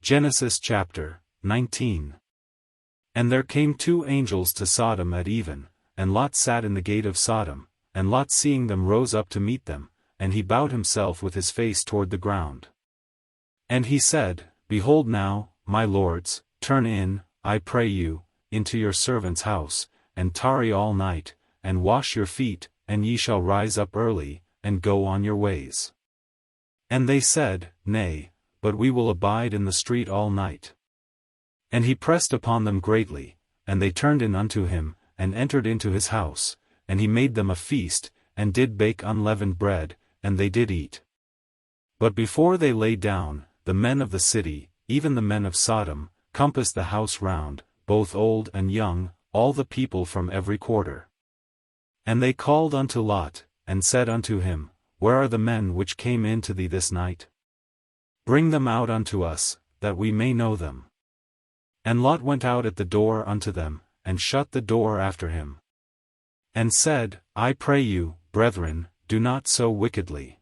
Genesis chapter 19. And there came 2 angels to Sodom at even, and Lot sat in the gate of Sodom, and Lot seeing them rose up to meet them, and he bowed himself with his face toward the ground. And he said, Behold now, my lords, turn in, I pray you, into your servant's house, and tarry all night, and wash your feet, and ye shall rise up early, and go on your ways. And they said, Nay, but we will abide in the street all night. And he pressed upon them greatly, and they turned in unto him, and entered into his house, and he made them a feast, and did bake unleavened bread, and they did eat. But before they lay down, the men of the city, even the men of Sodom, compassed the house round, both old and young, all the people from every quarter. And they called unto Lot, and said unto him, Where are the men which came in to thee this night? Bring them out unto us, that we may know them. And Lot went out at the door unto them, and shut the door after him. And said, I pray you, brethren, do not so wickedly.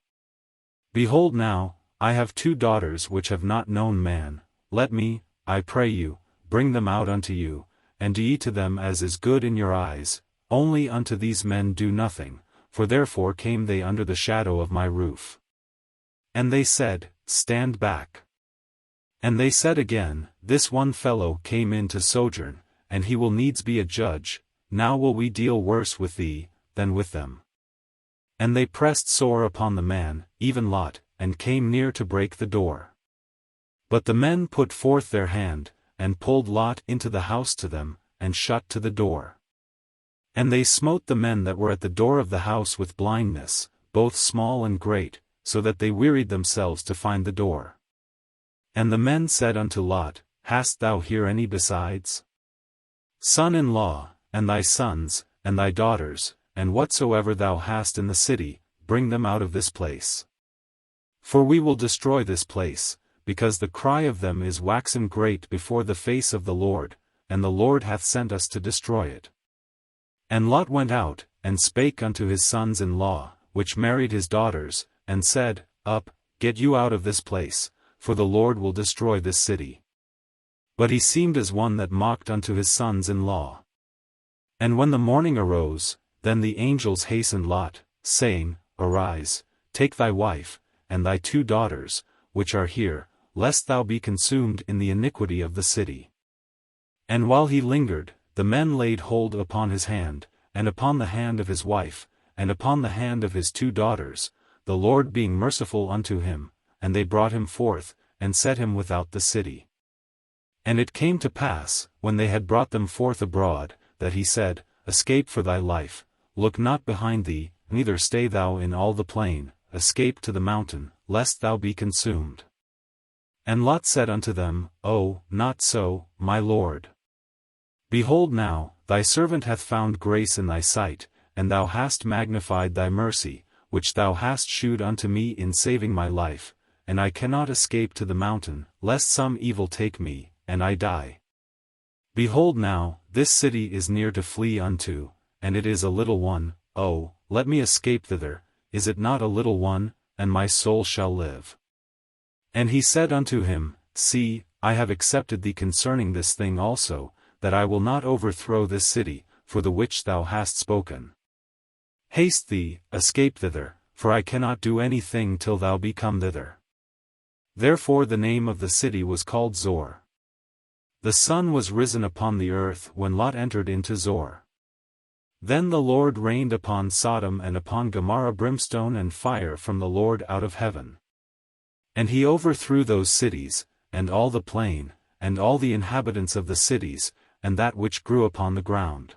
Behold now, I have 2 daughters which have not known man, let me, I pray you, bring them out unto you, and do ye to them as is good in your eyes, only unto these men do nothing, for therefore came they under the shadow of my roof. And they said, Stand back. And they said again, This one fellow came in to sojourn, and he will needs be a judge, now will we deal worse with thee, than with them. And they pressed sore upon the man, even Lot, and came near to break the door. But the men put forth their hand, and pulled Lot into the house to them, and shut to the door. And they smote the men that were at the door of the house with blindness, both small and great, so that they wearied themselves to find the door. And the men said unto Lot, Hast thou here any besides? Son-in-law, and thy sons, and thy daughters, and whatsoever thou hast in the city, bring them out of this place. For we will destroy this place, because the cry of them is waxen great before the face of the Lord, and the Lord hath sent us to destroy it. And Lot went out, and spake unto his sons-in-law, which married his daughters, and said, Up, get you out of this place, for the Lord will destroy this city. But he seemed as one that mocked unto his sons-in-law. And when the morning arose, then the angels hastened Lot, saying, Arise, take thy wife, and thy 2 daughters, which are here, lest thou be consumed in the iniquity of the city. And while he lingered, the men laid hold upon his hand, and upon the hand of his wife, and upon the hand of his 2 daughters, the Lord being merciful unto him, and they brought him forth, and set him without the city. And it came to pass, when they had brought them forth abroad, that he said, Escape for thy life, look not behind thee, neither stay thou in all the plain, escape to the mountain, lest thou be consumed. And Lot said unto them, Oh, not so, my lord. Behold now, thy servant hath found grace in thy sight, and thou hast magnified thy mercy, which thou hast shewed unto me in saving my life, and I cannot escape to the mountain, lest some evil take me, and I die. Behold now, this city is near to flee unto, and it is a little one, oh, let me escape thither, is it not a little one, and my soul shall live? And he said unto him, See, I have accepted thee concerning this thing also, that I will not overthrow this city, for the which thou hast spoken. Haste thee, escape thither, for I cannot do any thing till thou be come thither. Therefore the name of the city was called Zor. The sun was risen upon the earth when Lot entered into Zor. Then the Lord rained upon Sodom and upon Gomorrah brimstone and fire from the Lord out of heaven. And he overthrew those cities, and all the plain, and all the inhabitants of the cities, and that which grew upon the ground.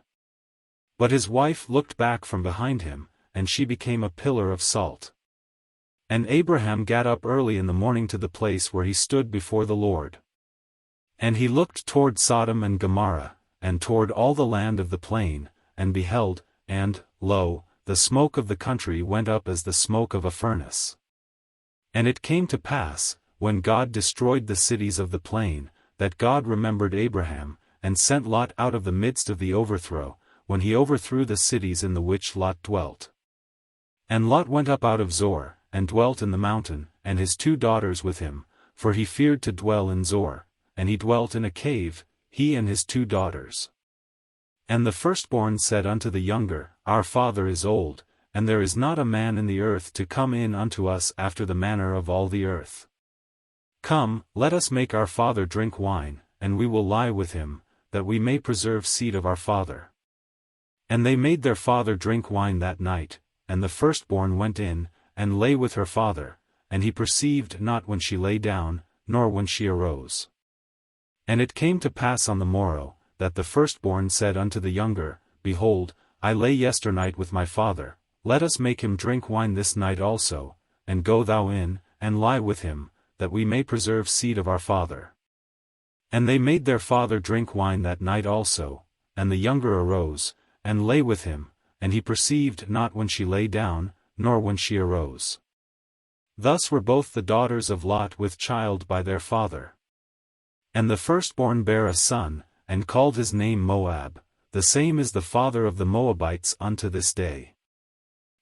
But his wife looked back from behind him, and she became a pillar of salt. And Abraham gat up early in the morning to the place where he stood before the Lord. And he looked toward Sodom and Gomorrah, and toward all the land of the plain, and beheld, and, lo, the smoke of the country went up as the smoke of a furnace. And it came to pass, when God destroyed the cities of the plain, that God remembered Abraham, and sent Lot out of the midst of the overthrow, when he overthrew the cities in the which Lot dwelt. And Lot went up out of Zor, and dwelt in the mountain, and his 2 daughters with him, for he feared to dwell in Zoar, and he dwelt in a cave, he and his 2 daughters. And the firstborn said unto the younger, Our father is old, and there is not a man in the earth to come in unto us after the manner of all the earth. Come, let us make our father drink wine, and we will lie with him, that we may preserve seed of our father. And they made their father drink wine that night, and the firstborn went in, and lay with her father, and he perceived not when she lay down, nor when she arose. And it came to pass on the morrow, that the firstborn said unto the younger, Behold, I lay yesternight with my father, let us make him drink wine this night also, and go thou in, and lie with him, that we may preserve seed of our father. And they made their father drink wine that night also, and the younger arose, and lay with him, and he perceived not when she lay down, nor when she arose. Thus were both the daughters of Lot with child by their father. And the firstborn bare a son, and called his name Moab, the same is the father of the Moabites unto this day.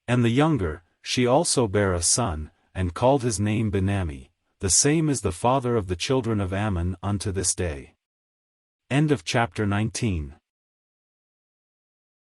And the younger, she also bare a son, and called his name Benammi, the same is the father of the children of Ammon unto this day. End of chapter 19.